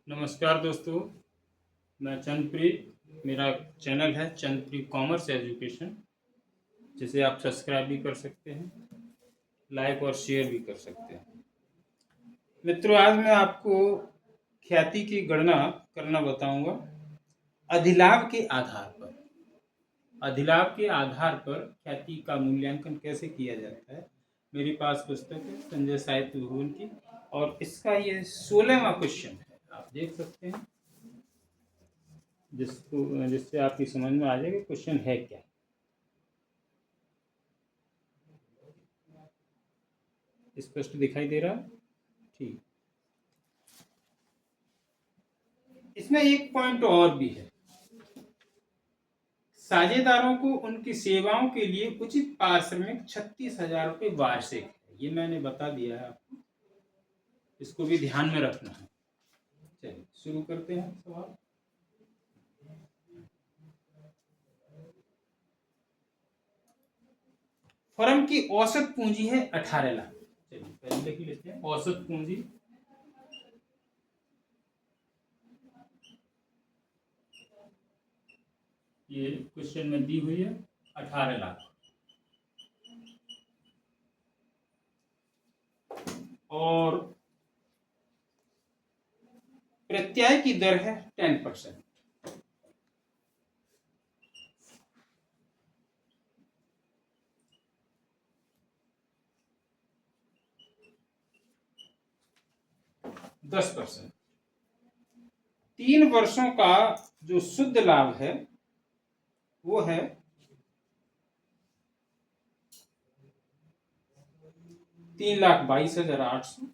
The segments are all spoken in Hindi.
नमस्कार दोस्तों, मैं चंद्रप्रीत। मेरा चैनल है चंद्रप्रीत कॉमर्स एजुकेशन, जिसे आप सब्सक्राइब भी कर सकते हैं, लाइक और शेयर भी कर सकते हैं। मित्रों, आज मैं आपको ख्याति की गणना करना बताऊंगा अधिलाभ के आधार पर। अधिलाभ के आधार पर ख्याति का मूल्यांकन कैसे किया जाता है। मेरे पास पुस्तक है संजय साहित्य भवन की, और इसका ये 16वां क्वेश्चन है। आप देख सकते हैं, जिससे आपकी समझ में आ जाएगा क्वेश्चन है क्या। स्पष्ट दिखाई दे रहा है? ठीक। इसमें एक पॉइंट और भी है। साझेदारों को उनकी सेवाओं के लिए उचित पारिश्रमिक 36,000 रुपये वार्षिक है। ये मैंने बता दिया है आपको, इसको भी ध्यान में रखना है। चलिए शुरू करते हैं सवाल। फर्म की औसत पूंजी है 18 लाख। चलिए पहले लिख लेते हैं औसत पूंजी। ये क्वेश्चन में दी हुई है 18 लाख, और प्रत्यय की दर है 10%। दस परसेंट। 3 वर्षों का जो शुद्ध लाभ है वो है 3,22,800।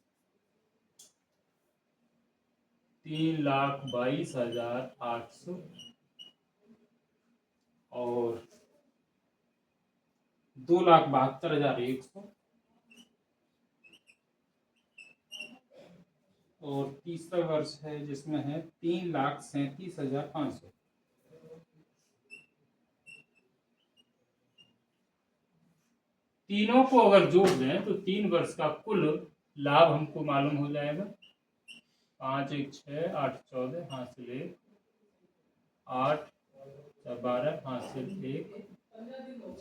3,22,800 और 2,72,100 और तीसरा वर्ष है जिसमें है 3,37,500। तीनों को अगर जोड़ दें तो 3 वर्ष का कुल लाभ हमको मालूम हो जाएगा। 5 1 6 8 14 हासिल 1, 8 12 हासिल 1,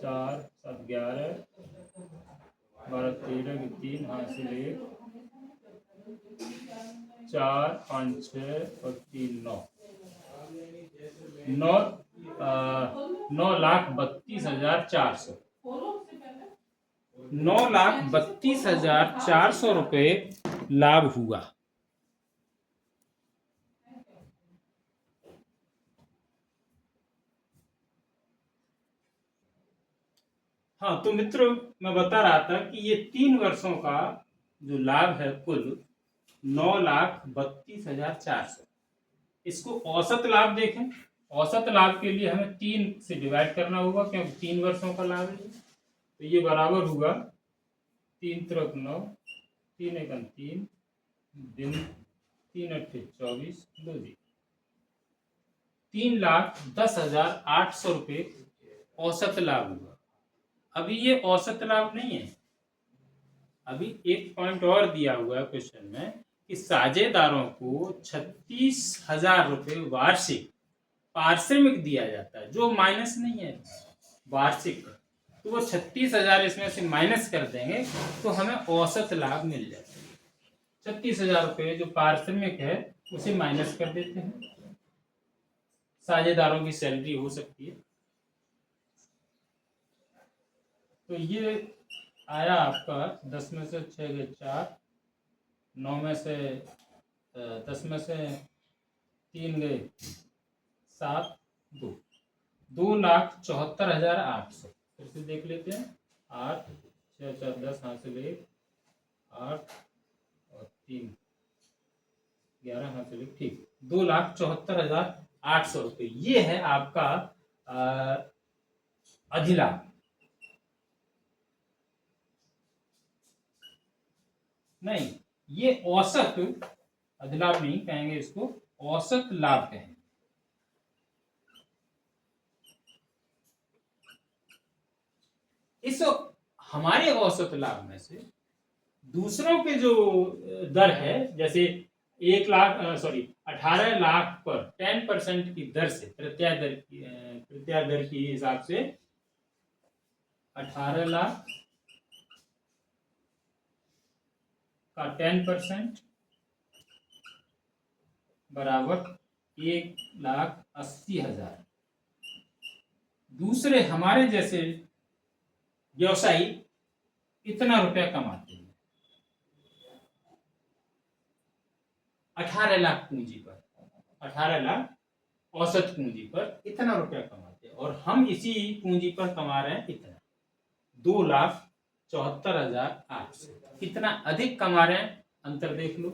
4 7 11 12 13 3 हासिल 1, 4 5 6 और 3 9 9,32,400। 9,32,400 रुपये लाभ हुआ। हाँ, तो मित्रों मैं बता रहा था कि ये 3 वर्षों का जो लाभ है कुल 9,32,400। इसको औसत लाभ देखें। औसत लाभ के लिए हमें 3 से डिवाइड करना होगा, क्योंकि 3 वर्षों का लाभ है। तो ये बराबर होगा 3 त्रिक 9, 3 एकम 3 दिन 3 अट्ठे 24 दो दिन 3,10,800 रुपये औसत लाभ हुआ। अभी ये औसत लाभ नहीं है, अभी एक पॉइंट और दिया हुआ है क्वेश्चन में कि साझेदारों को 36,000 रुपये वार्षिक पारिश्रमिक दिया जाता है, जो माइनस नहीं है वार्षिक। तो वो 36,000 इसमें से माइनस कर देंगे तो हमें औसत लाभ मिल जाता है। 36,000 रुपये जो पारिश्रमिक है उसे माइनस कर देते हैं। साझेदारों की सैलरी हो सकती है। तो ये आया आपका 10 में से 6 गए 4, 9 में से 10 में से 3 गए 7, 2, 2,74,800। फिर से देख लेते हैं। 8 6 4 10 हासिल 1, 8 और 3 11 हासिल 1। ठीक, 2,74,800 रुपये ये है आपका अधिलाभ। नहीं, ये औसत अधिलाभ नहीं कहेंगे, इसको औसत लाभ कहेंगे। इस हमारे औसत लाभ में से दूसरों के जो दर है, जैसे 18 लाख पर 10% की दर से प्रत्याय दर की हिसाब से 18 लाख का 10% बराबर 1,80,000। दूसरे हमारे जैसे व्यवसायी इतना रुपया कमाते हैं 18 लाख पूंजी पर, 18 लाख औसत पूंजी पर इतना रुपया कमाते हैं, और हम इसी पूंजी पर कमा रहे हैं इतना 2,74,800। कितना अधिक कमा रहे हैं, अंतर देख लो।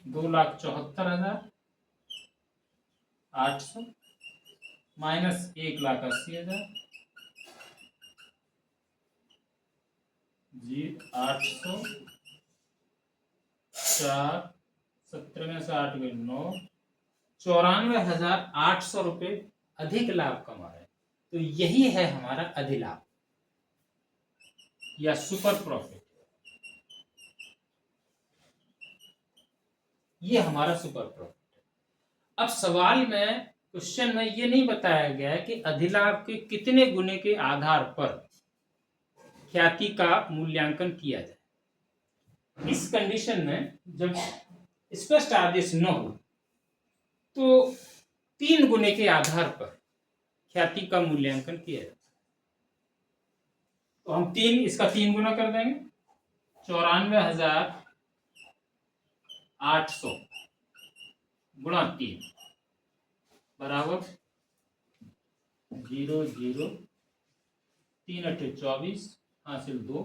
2,74,800 माइनस 1,80,000 जी 800 4 17 में से 8 गए 9, 94,800 रुपये अधिक लाभ कमा रहे हैं। तो यही है हमारा अधिलाभ या सुपर प्रॉफिट। ये हमारा सुपर प्रॉफिट है। अब सवाल में, क्वेश्चन में ये नहीं बताया गया है कि अधिलाभ के कितने गुने के आधार पर ख्याति का मूल्यांकन किया जाए। इस कंडीशन में जब स्पष्ट आदेश न हो तो 3 गुने के आधार पर ख्याति का मूल्यांकन किया जाता है। तो हम इसका 3 गुना कर देंगे। 94,800 गुणा 3 बराबर 0 0 3 8 24 हासिल 2,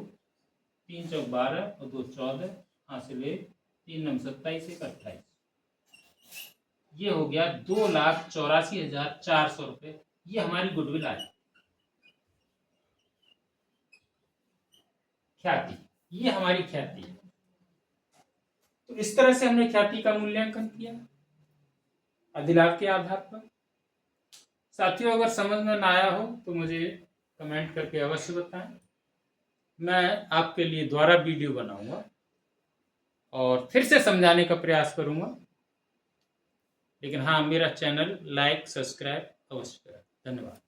3 चौक 12 और 2 14 हासिल 1, 3 9 27 1 28। ये हो गया 2,84,400 रुपये। ये हमारी गुडविल आई, ख्याति, ये हमारी ख्याति है। तो इस तरह से हमने ख्याति का मूल्यांकन किया अधिलाभ के आधार पर। साथियों, अगर समझ में ना आया हो तो मुझे कमेंट करके अवश्य बताएं। मैं आपके लिए दोबारा वीडियो बनाऊंगा और फिर से समझाने का प्रयास करूंगा। लेकिन हाँ, मेरा चैनल लाइक सब्सक्राइब अवश्य करें। धन्यवाद।